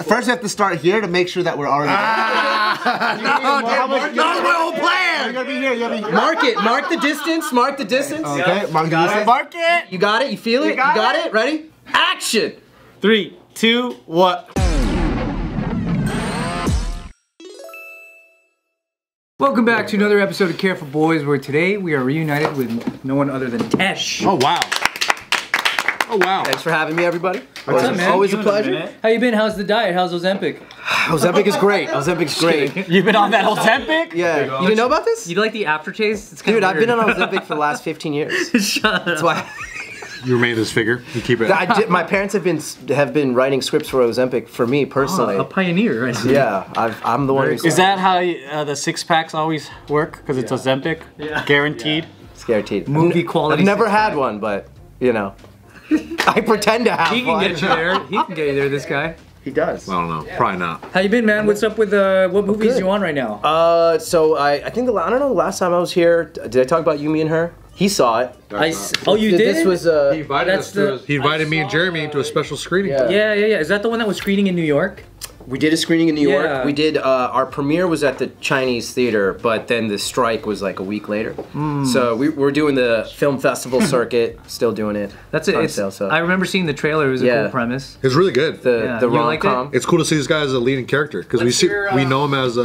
First, we have to start here to make sure that we're already. That was my whole plan. You gotta be here. You gotta be here. Mark it. Mark the distance. Mark the distance. Okay. Mark the distance. Mark it. You got it. You feel it. You got it. Ready? Action. 3, 2, 1. Welcome back to another episode of Care for Boys, where today we are reunited with no one other than Tesh. Oh wow. Oh wow. Thanks for having me, everybody. What's up, man? Always a pleasure. How you been? How's the diet? How's Ozempic? Ozempic is great. Ozempic's great. You've been on that Ozempic? Yeah. You didn't know about this? You like the aftertaste? It's Dude, I've been on Ozempic for the last 15 years. Shut up. That's why. You remain this figure. You keep it. My parents have been writing scripts for Ozempic for me personally. A pioneer, right? Yeah, I'm the one who's. Is that how the 6-packs always work? Because it's Ozempic? Yeah. Guaranteed? It's guaranteed. Movie quality. I've never had one, but, you know. I pretend to have one. He can get you there. He can get you there, this guy. He does. I don't know. Probably not. How you been, man? What's up with what movies you on right now? So I think I don't know the last time I was here. Did I talk about You, Me, and Her? He saw it. Oh, you did? This was He invited me and Jeremy into a special screening. Yeah. Is that the one that was screening in New York? We did a screening in New York. Yeah. We did, our premiere was at the Chinese theater, but then the strike was like a week later. So we're doing the film festival circuit, still doing it. That's it. I remember seeing the trailer. It was a cool premise. It's really good. The rom-com. It's cool to see this guy as a leading character because we know him as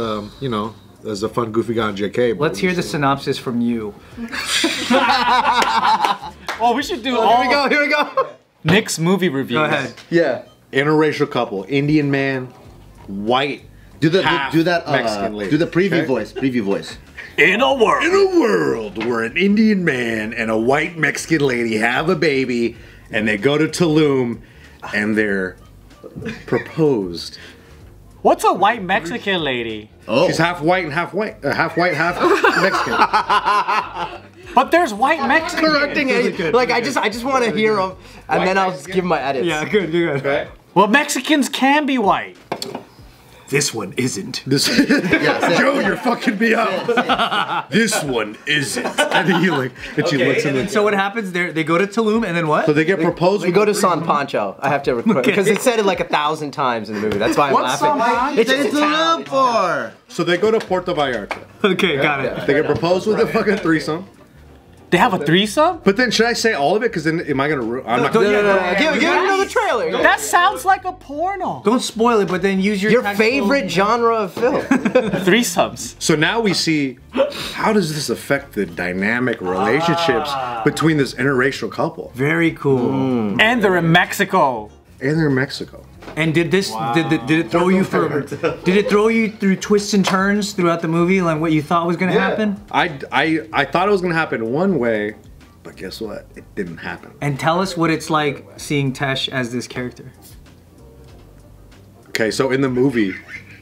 as a fun, goofy guy on JK. Let's hear the synopsis from you. Oh, we should do. Here we go. Nick's movie review. Go ahead. Yeah. Interracial couple, Indian man, white. Do that. Mexican lady. Do the preview voice. Preview voice. In a world where an Indian man and a white Mexican lady have a baby, and they go to Tulum, and they're proposed. What's a white Mexican lady? Oh. She's half white and half Mexican. But there's white Mexicans. Correcting it. Like I just want to hear them, and then I'll give my edits. Yeah, good. Okay. Well, Mexicans can be white. This one isn't. Joe, you're fucking me up. This one isn't. And she looks in the. So what happens? They go to Tulum, and then what? So they get proposed. We go to San Pancho. I have to record because it said it like 1,000 times in the movie. That's why I'm laughing. It's a town for. So they go to Puerto Vallarta. Okay, got it. They get proposed with a fucking threesome. They have a threesome? But then should I say all of it? Because then am I gonna? I'm not. No. Give another trailer. That sounds like a porno. Don't spoil it, but then use your favorite genre of film. Threesomes. So now we see how does this affect the dynamic relationships between this interracial couple? Very cool. And they're in Mexico. And they're in Mexico. And did it throw you through twists and turns throughout the movie, like what you thought was gonna happen? I thought it was gonna happen one way, but guess what? It didn't happen. And tell us what it's like seeing Tesh as this character. Okay, so in the movie,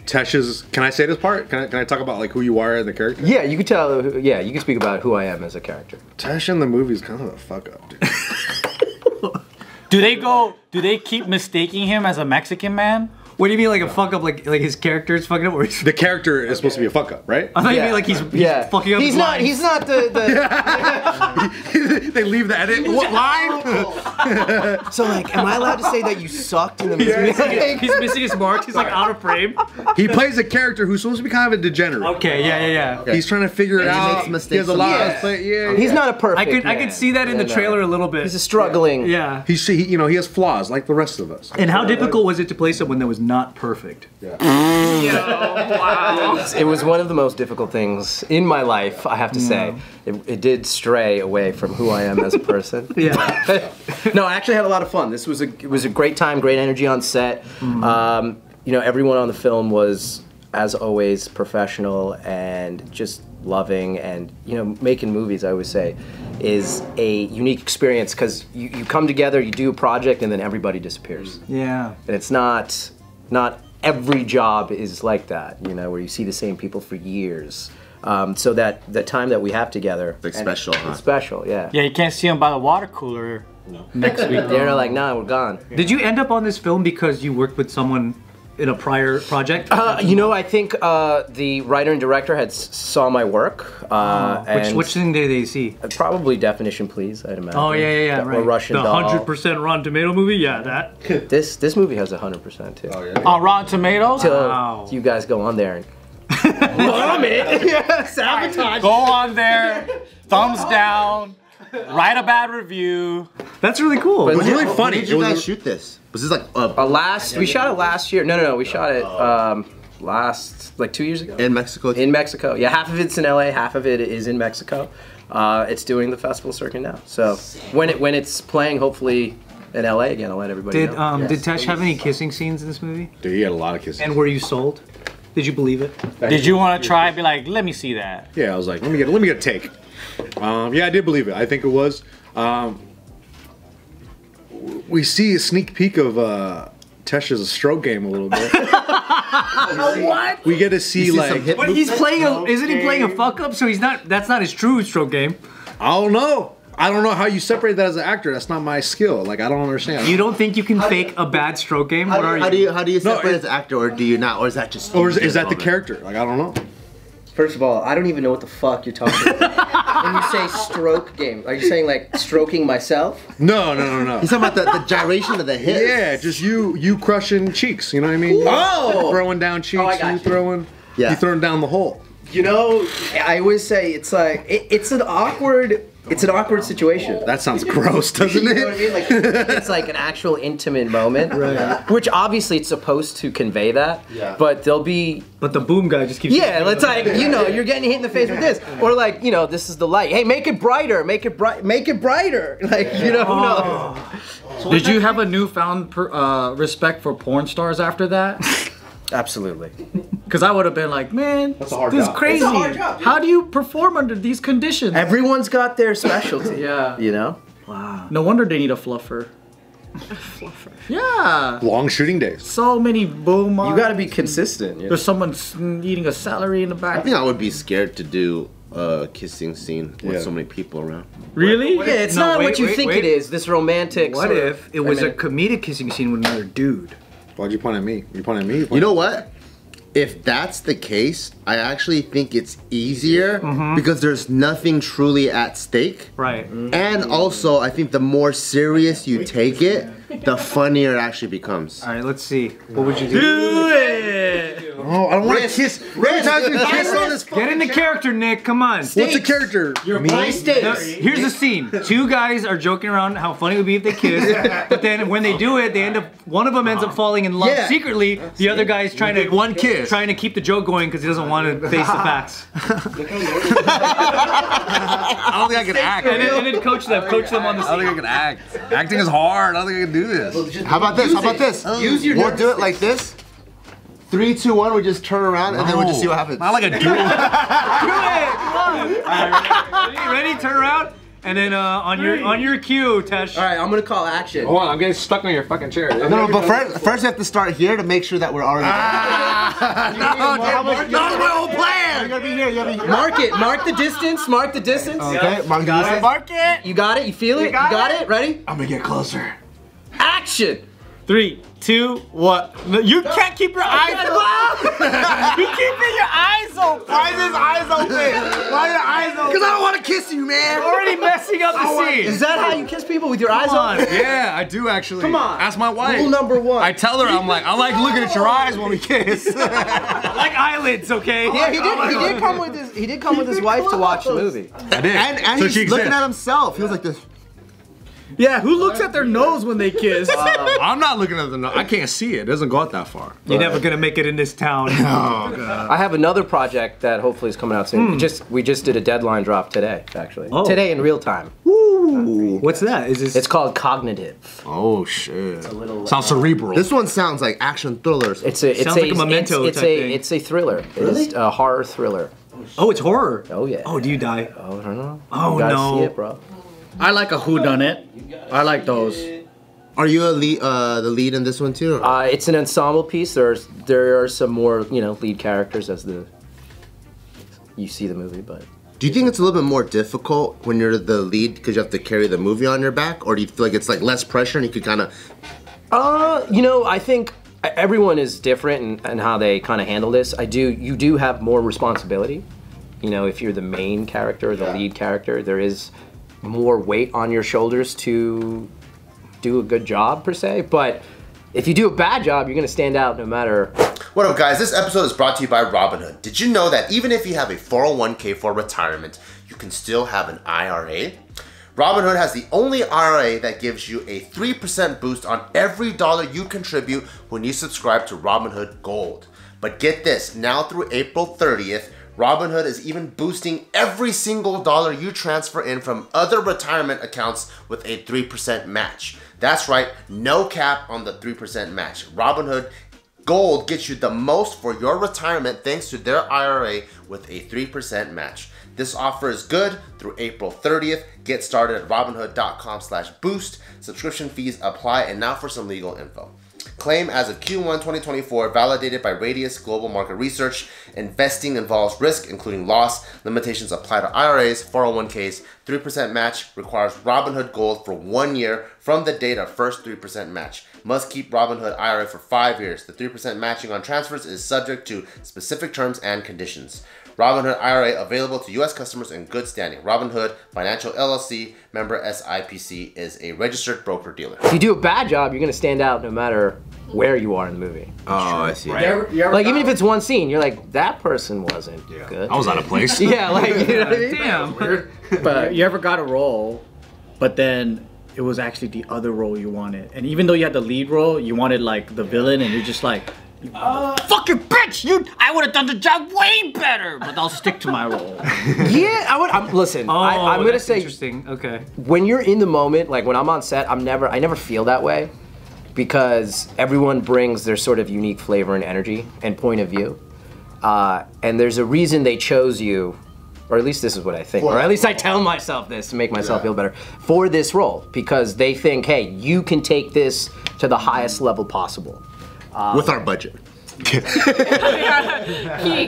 Tesh's. Can I say this part? Can I talk about like who you are as the character? Yeah, you can tell. Yeah, you can speak about who I am as a character. Tesh in the movie is kind of a fuck up, dude. Do they keep mistaking him as a Mexican man? What do you mean, like a fuck up, like his character is fucking up? Or the charker is supposed to be a fuck up, right? I thought you mean like he's fucking up. He's not the. They leave the edit. What line? So like, am I allowed to say that you sucked in the movie? He's missing his marks. He's like out of frame. He plays a character who's supposed to be kind of a degenerate. Okay, yeah. Okay. He's trying to figure it out. He makes mistakes. He has a lot of play. Yeah. He's not a perfect. I could see that in the trailer a little bit. He's a struggling. Yeah. He has flaws like the rest of us. And how difficult was it to play someone that was not perfect? It was one of the most difficult things in my life, I have to say. It did stray away from who I am as a person. Yeah. No, I actually had a lot of fun. It was a great time, great energy on set. Everyone on the film was, as always, professional and just loving, and making movies, I always say, is a unique experience because you come together, you do a project, and then everybody disappears. Yeah. And it's not every job is like that, where you see the same people for years. So that the time that we have together, like special, huh? It's special, yeah. Yeah, you can't see them by the water cooler next week. They're like, nah, we're gone. Did you end up on this film because you worked with someone in a prior project? You know, I think the writer and director saw my work. Which thing did they see? Probably Definition Please, I'd imagine. Oh yeah, right. Or Russian the Doll. 100% Rotten Tomato movie. Yeah, that. This movie has 100% too. Oh, yeah. On Rotten Tomatoes? So you guys go on there and bomb it, sabotage. Go on there, thumbs down, write a bad review. That's really cool. It was really funny. When did you It was- guys shoot this? Was this like We shot it last year. No, we shot it like 2 years ago. in Mexico? In Mexico. Yeah, half of it's in LA, half of it is in Mexico. It's doing the festival circuit now. So when it's playing, hopefully in LA again, I'll let everybody know. Did Tesh have any kissing scenes in this movie? Dude, he had a lot of kisses. And were you sold? Did you believe it? Did you want to try and be like, let me see that? Yeah, I was like, let me get a take. Yeah, I did believe it. I think it was. We see a sneak peek of Tesh's stroke game a little bit. What? We get to see some like, hip But he's playing isn't he playing a fuck up? So that's not his true stroke game. I don't know. I don't know how you separate that as an actor. That's not my skill. Like, I don't understand. You don't think you can fake a bad stroke game? What are you? How do you separate as an actor, or do you not, or is that just? Or is that the moment? character? Like, I don't know. First of all, I don't even know what the fuck you're talking about. When you say stroke game, are you saying like stroking myself? No. He's talking about the gyration of the hips. Yeah, just you crushing cheeks. You know what I mean? Oh! Throwing down cheeks. I got you. Yeah. You throwing down the hole. You know, I always say it's like it's an awkward situation. That sounds gross, doesn't You it? know what I mean? Like it's like an actual intimate moment, right? Which obviously it's supposed to convey that. Yeah. But there'll be But the boom guy just keeps. yeah, it's like you're getting hit in the face with this, or like this is the light. Hey, make it brighter, make it brighter. Like who knows? Did you have a newfound respect for porn stars after that? Absolutely. Because I would have been like, man, this is crazy. It's a hard job. How do you perform under these conditions? Everyone's got their specialty. Yeah. You know. No wonder they need a fluffer. Yeah. Long shooting days. So many boom. You got to be consistent. There's someone eating a celery in the I back. think I would be scared to do a kissing scene with so many people around. Really? Yeah, it's not what you think it is. This romantic. What sort if of it was a romantic- comedic kissing scene with another dude? Why'd you point at me? You point at me? You know what? If that's the case, I actually think it's easier because there's nothing truly at stake. Right. And also, I think the more serious you take it, the funnier it actually becomes. All right, let's see. What would you do? Do it. Oh, I don't want to kiss. Every time you kiss on this. Get in the character, Nick. Come on. What's the character? High stakes. Here's the scene. Two guys are joking around how funny it would be if they kissed, but then when they do it, one of them ends up falling in love Yeah. secretly. The other guy's trying to One kiss. trying to keep the joke going because he doesn't want to face the facts. I don't think I can act. And then coach them on the I don't think I scene. can act. Acting is hard. I don't think I can do this. How about this? How about this? Use your We'll do it like this. 3, 2, 1. We just turn around and then we'll just see what happens. Not like a duel. Do it! Come on. Ready? Turn around. And then on your cue, Tesh. All right, I'm gonna call action. Hold on, I'm getting stuck on your fucking chair. No, but first we have to start here to make sure that we're already. That was my whole plan. You gotta be here. You gotta be here. Mark it. Mark the distance. Mark the distance. Okay, Mark, Got it. Mark it. You got it. You feel it. You got it. Ready? I'm gonna get closer. Action. 3, 2, 1. No, you can't keep your eyes open. You keeping your eyes open. Why is his eyes open? Why are your eyes open? Because I don't want to kiss you, man. Already messing up the scene. Is that how you kiss people with your eyes on. open? Yeah, I do actually. Come on. Ask my wife. Rule number 1. I tell her, I like looking at your eyes when we kiss. Like eyelids, okay? Yeah, he did come with his wife to watch the movie. I did. And So he's she looking exists. at himself. He was like this. Yeah, who looks at their nose when they kiss? I'm not looking at the nose. I can't see it. It doesn't go out that far. You're never gonna make it in this town. I have another project that hopefully is coming out soon. We just did a deadline drop today, actually. Oh. Today in real time. What's that? Is this? It's called Cognitive. Oh shit. Sounds cerebral. This one sounds like action thrillers. It's a Sounds like a Memento it's type thing. it's a thriller. It's a horror thriller. oh, it's horror. Oh yeah. Oh, do you die? Oh, I don't know. Oh You gotta no. see it, bro. I like a whodunit. I like those. Are you the lead in this one too? or- It's an ensemble piece. There are some more lead characters as you see the movie, but Do you think it's a little bit more difficult when you're the lead because you have to carry the movie on your back, or do you feel like it's like less pressure and you could kind of? I think everyone is different in how they kind of handle this. You do have more responsibility. You know, if you're the main character or the lead character, there is more weight on your shoulders to do a good job per se. But if you do a bad job, you're gonna stand out no matter. What up, guys? This episode is brought to you by Robinhood. Did you know that even if you have a 401k for retirement, you can still have an IRA? Robinhood has the only IRA that gives you a 3% boost on every dollar you contribute when you subscribe to Robinhood Gold. But get this, now through April 30th, Robinhood is even boosting every single dollar you transfer in from other retirement accounts with a 3% match. That's right, no cap on the 3% match. Robinhood Gold gets you the most for your retirement thanks to their IRA with a 3% match. This offer is good through April 30th. Get started at robinhood.com/boost. Subscription fees apply. And now for some legal info. Claim as of Q1 2024, validated by Radius Global Market Research. Investing involves risk, including loss. Limitations apply to IRAs, 401ks. 3% match requires Robinhood Gold for 1 year from the date of first 3% match. Must keep Robinhood IRA for 5 years. The 3% matching on transfers is subject to specific terms and conditions. Robinhood IRA available to U.S. customers in good standing. Robinhood Financial LLC, member SIPC, is a registered broker-dealer. If you do a bad job, you're gonna stand out no matter where you are in the movie. Oh, I see. Right. Like, even if it's one scene, you're like, that person wasn't good. I was out of place. Yeah, like, you know what I mean? Damn. Weird. But you ever got a role, but then it was actually the other role you wanted, and even though you had the lead role, you wanted like the villain, and you're just like, fucking bitch! I would have done the job way better, but I'll stick to my role. Yeah, I would. Listen, I'm gonna say, interesting. Okay. when you're in the moment, like when I'm on set, I never feel that way, because everyone brings their sort of unique flavor and energy and point of view, and there's a reason they chose you. Or at least this is what I think. Or at least I tell myself this to make myself feel better for this role, because they think, hey, you can take this to the highest level possible. With our budget.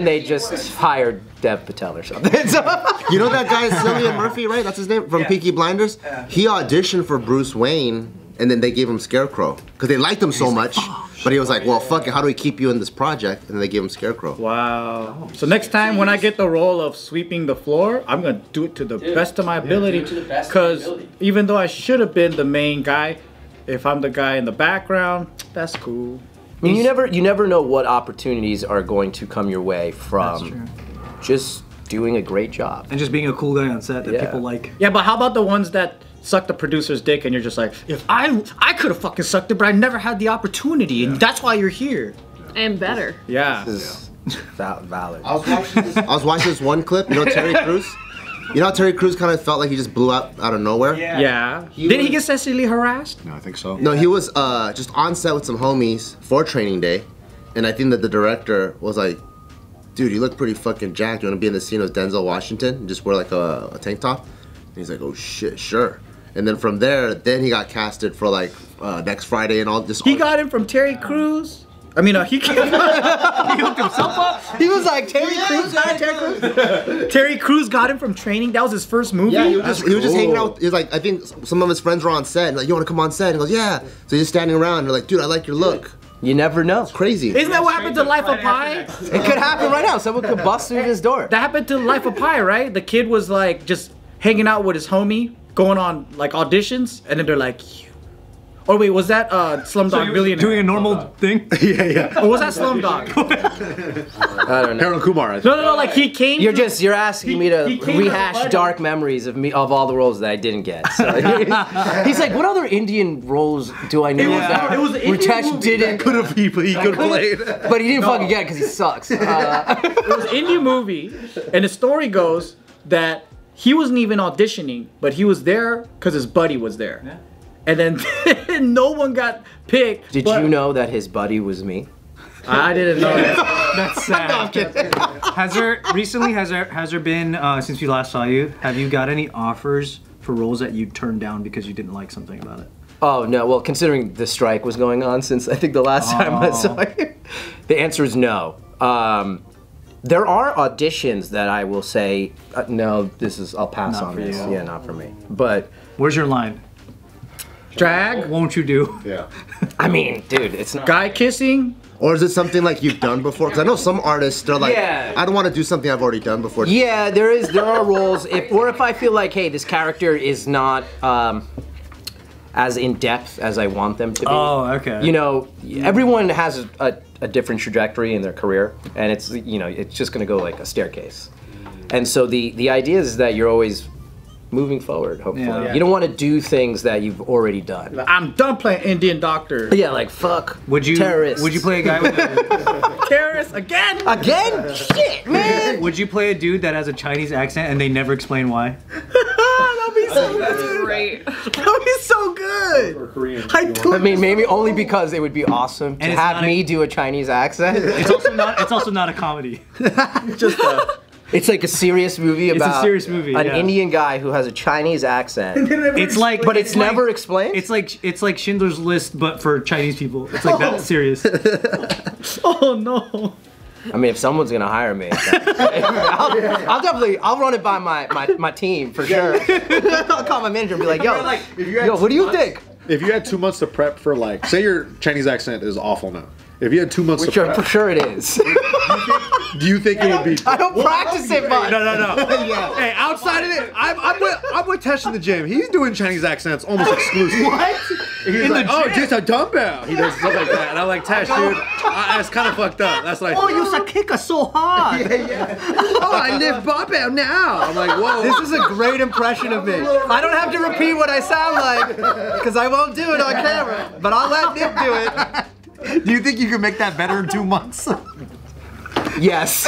They just hired Dev Patel or something. You know that guy, Cillian Murphy, right? That's his name, from Peaky Blinders? He auditioned for Bruce Wayne, and then they gave him Scarecrow. Because they liked him so much. But he was like, well, fuck it, how do we keep you in this project? And then they gave him Scarecrow. Wow. So next time when I get the role of sweeping the floor, I'm gonna do it to the best of my ability. Because even though I should have been the main guy, if I'm the guy in the background, that's cool. I mean, you never know what opportunities are going to come your way from just doing a great job. And just being a cool guy on set that people like. Yeah, but how about the ones that suck the producer's dick and you're just like, if I could have fucking sucked it, but I never had the opportunity, and that's why you're here. And better. Yeah. This is valid. I was watching this one clip, you know Terry Crews? You know how Terry Crews kind of felt like he just blew out of nowhere? Yeah. Didn't he get sexually harassed? No, I think so. No, he was just on set with some homies for training day, and I think that the director was like, dude, you look pretty fucking jacked. You want to be in the scene with Denzel Washington and just wear like a tank top? And he's like, oh shit, sure. And then from there, then he got casted for like Next Friday and all this. He got him from Terry Crews? I mean, he hooked himself up. He was like, Terry Crews got Terry Crews? Terry Crews got him from training. That was his first movie. Yeah, he was just hanging out. He was like, I think some of his friends were on set. And like, you want to come on set? And he goes, yeah. So he's just standing around. And they're like, dude, I like your look. You never know. It's crazy. Isn't that what happened to Life of Pi? It could happen right now. Someone could bust through this door. That happened to Life of Pi, right? The kid was like just hanging out with his homie, going on like auditions, and then they're like, or wait, was that Slumdog Billionaire? Doing a normal thing? Yeah. Or was that Slumdog? I don't know. Harold Kumar. I think. No, like he came. You're asking me to rehash to dark memories of all the roles that I didn't get. So he's like, what other Indian roles do I know that it was an Indian Ritesh movie didn't? Could have people he could have played. But he didn't fucking get it because he sucks. It was an Indian movie, and the story goes that he wasn't even auditioning, but he was there because his buddy was there. Yeah. And then no one got picked. Did you know that his buddy was me? I didn't know that. That's sad. Has there been, since we last saw you, have you got any offers for roles that you turned down because you didn't like something about it? Oh, no. Well, considering the strike was going on since I think the last time I saw you, the answer is no. There are auditions that I will say, no, I'll pass on this. Yeah, not for me. But where's your line? Drag? What won't you do? Yeah. I mean, dude, it's not. Guy kissing? Or is it something like you've done before? Because I know some artists, they're like, Yeah. I don't want to do something I've already done before. Yeah, there are roles. If I feel like, hey, this character is not as in depth as I want them to be. Oh, okay. You know, everyone has a different trajectory in their career, and it's it's just gonna go like a staircase. And so the idea is that you're always moving forward. Hopefully, Yeah. you don't want to do things that you've already done. I'm done playing Indian doctor. Yeah, like fuck. Would you terrorists? Would you play a guy with a, Terrorist again? again? Shit, man. Would you play a dude that has a Chinese accent and they never explain why? That'd be so That's good. great. That'd be so good. I mean, maybe only because it would be awesome to And it's have not a- me do a Chinese accent. It's also not a comedy. It's like a serious movie about serious movie, an yeah. Indian guy who has a Chinese accent. It's like, But it's like- never explained? It's like Schindler's List, but for Chinese people. It's like that serious. Oh no. I mean, if someone's gonna hire me, I'll definitely run it by my team for sure. I'll call my manager and be like, yo, what do you think? If you had 2 months to prep for like, say your Chinese accent is awful now. If you had 2 months Which to I'm prep, sure it is. do you think it would be? I don't practice it much. No. Hey, outside of it, I'm with Tesh in the gym. He's doing Chinese accents almost exclusively. What? He's like, oh, just a dumbbell. He does stuff like that, and I'm like, Tesh, dude, that's kind of fucked up. That's like, Oh, you used to kick us so hard. oh, I lift barbell now. I'm like, whoa. This is a great impression of me. I don't have to repeat what I sound like because I won't do it on camera, but I'll let Nick do it. Do you think you can make that better in 2 months? Yes.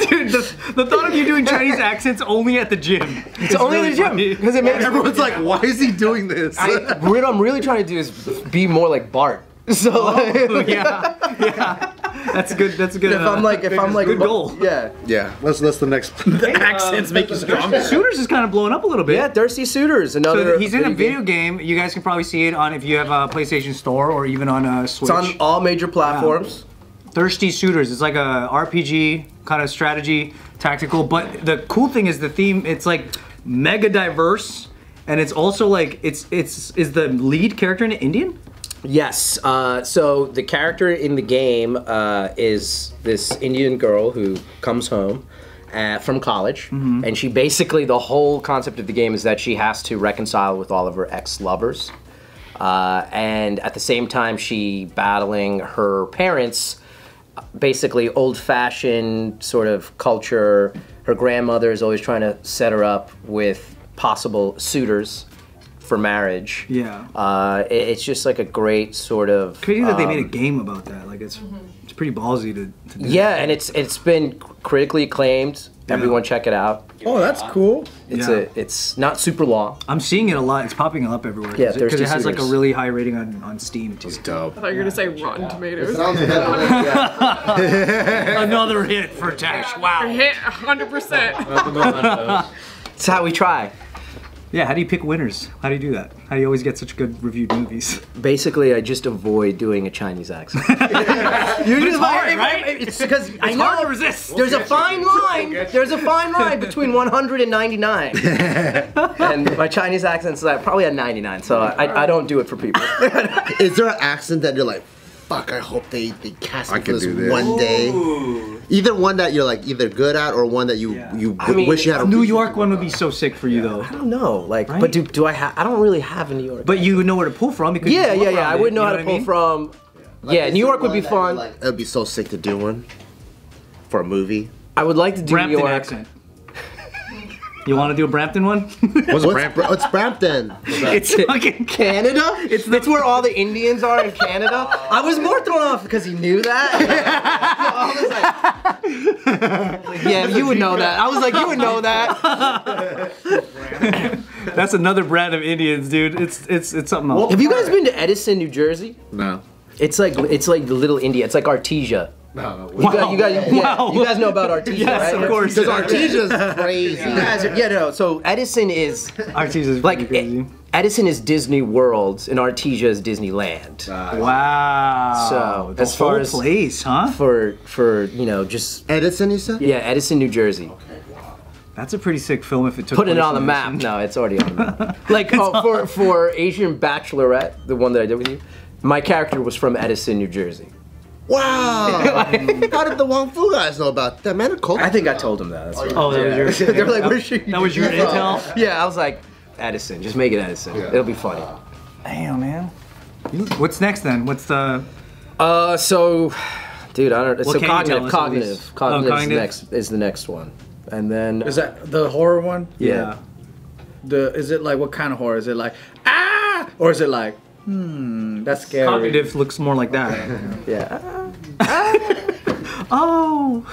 Dude, the thought of you doing Chinese accents only at the gym. It's only in the gym because it makes Everyone's like, why is he doing this? what I'm really trying to do is be more like Bart. So like, yeah. That's good. That's a good. if I'm like good goal. Yeah. Yeah, that's the next. The accents make you stronger. Shooters is kind of blowing up a little bit. Yeah, Thirsty Suitors, another. So he's in a video video game. You guys can probably see it on if you have a PlayStation Store or even on a Switch. It's on all major platforms. Thirsty Suitors. It's like a RPG kind of strategy, tactical. But the cool thing is the theme. It's like mega diverse, and it's also like is the lead character an Indian? Yes. So the character in the game is this Indian girl who comes home from college, and she basically, the whole concept of the game is that she has to reconcile with all of her ex-lovers, and at the same time she battling her parents, basically old-fashioned sort of culture. Her grandmother is always trying to set her up with possible suitors for marriage. Yeah. It's just like a great sort of Crazy that they made a game about that. Like it's pretty ballsy to do. yeah, and it's been critically acclaimed. Everyone check it out. Oh, that's cool. It's not super long. I'm seeing it a lot. It's popping up everywhere. Yeah, because Thirsty it has like a Suitors. really high rating on Steam too. Dope. I thought you were gonna say Rotten Tomatoes. Another hit for Tash. Wow. Hit 100%. It's how we try. Yeah. How do you pick winners? How do you do that? How do you always get such good reviewed movies? Basically, I just avoid doing a Chinese accent. It's hard, right? It's because I It's know hard to resist. there's a fine line. There's a fine line between 100 and 99. And my Chinese accent's like probably at 99, so I don't do it for people. Is there an accent that you're like, fuck, I hope they cast me I for could this do this. one day? Either one that you're like either good at or one that you mean, wish you had a New York one would be so sick for you though. I don't know, like, Right? but do I have? I don't really have a New York. But you would know where to pull from because yeah, you grew up yeah. around I it, would know you how to what I pull mean? from. Like, Yeah, is New there York would one be that fun. you're like, it would be so sick to do one for a movie. I would like to do Brampton New York. accent. You want to do a Brampton one? What's Brampton? It's fucking Canada? It's where all the Indians are in Canada. I was more thrown off because he knew that. So I was like, yeah, you would know that. I was like, you would know that. That's another brand of Indians, dude. It's something else. Have you guys been to Edison, New Jersey? No. It's like the little India. It's like Artesia. No. You guys, Wow. you guys know about Artesia, Yes, right? of course. Because Artesia's crazy. You guys are, no. So Edison is Artesia's like pretty crazy. Edison is Disney World and Artesia is Disneyland. Wow. So, the as far whole as- place, huh? For just Edison, you said? yeah, Edison, New Jersey. That's a pretty sick film if it took Putting it place on the in map. Edison. No, it's already on the map. Like for Asian Bachelorette, the one that I did with you, my character was from Edison, New Jersey. Wow! How did the Wong Fu guys know about that? Man, I think I told him that. That's right. Oh, that was your. They're like, where's she? That was your intel. Yeah, I was like, Edison. Just make it Edison. It'll be funny. Damn, man. What's next then? What's the? So, dude, I don't. What So can you tell cognitive. us at least? Cognitive is the next one, and then Is that the horror one? yeah. Is it like what kind of horror? Is it like or is it like that's scary? Cognitive looks more like that. Yeah. Oh.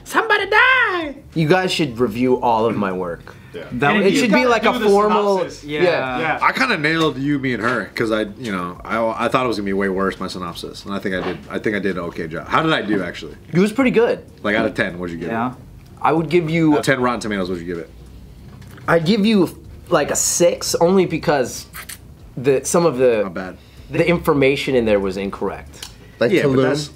Somebody die! You guys should review all of my work. That would It be should be like a formal. Yeah. I kind of nailed You, Me, and Her because I thought it was gonna be way worse, my synopsis, and I think I did an okay job. How did I do actually? It was pretty good. Like out of 10, what'd you give Yeah. I would give you. it? 10 Rotten Tomatoes, what'd you give it? I'd give you like a 6, only because some of Not bad. the information in there was incorrect. Like Yeah, but Tulum.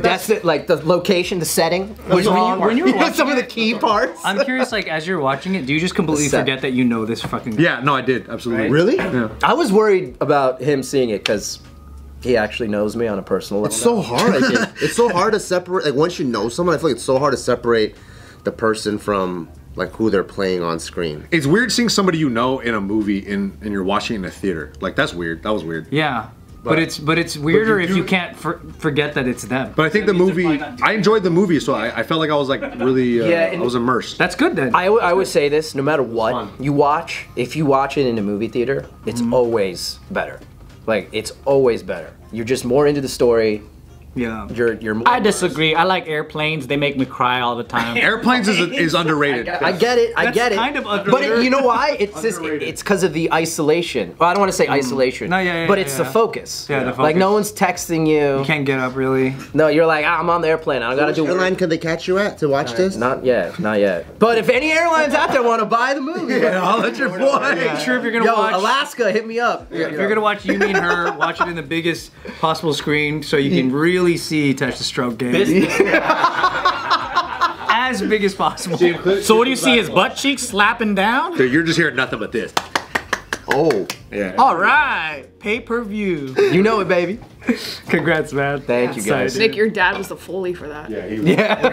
that's- Like the location, the setting was wrong. when you were watching some of the it- key parts. I'm curious, like, as you're watching it, do you just completely set. forget that you know this fucking? Yeah, no, I did absolutely. Right? Really? Yeah. I was worried about him seeing it because he actually knows me on a personal level. It's so hard. I think. It's so hard to separate. Like once you know someone, I feel like it's so hard to separate the person from like who they're playing on screen. It's weird seeing somebody you know in a movie and you're watching it in a theater. Like that's weird. That was weird. Yeah. But it's weirder if you can't forget that it's them. But I think the movie, I enjoyed the movie, so I felt like I was like really, I was immersed. That's good then. I would say this: no matter what you watch, if you watch it in a movie theater, it's always better. Like it's always better. You're just more into the story. Yeah. You're more I disagree. I like airplanes. They make me cry all the time. Airplanes is underrated. I get it. I That's get it. kind of but underrated. you know why? It's because of the isolation. Well, I don't want to say isolation. No, yeah, but it's the yeah. focus. Yeah, the Like no focus. one's texting you. You can't get up really. No, you're like, I'm on the airplane. I gotta Which do. airline can they catch you at to watch this? Not yet. Not yet. But if any airlines out there want to buy the movie, I'll let your boy. Sure, if you're gonna yo, watch Alaska, hit me up. If you're gonna watch You, Me, and Her, watch it in the biggest possible screen so you can really see Touch the Stroke game. As big as possible. So what do you see? His butt cheeks slapping down? Dude, you're just hearing nothing but this. Oh. Yeah. All right, pay-per-view. You know it, baby. Congrats, man. Thank you, guys. Nick, your dad was the Foley for that. Yeah.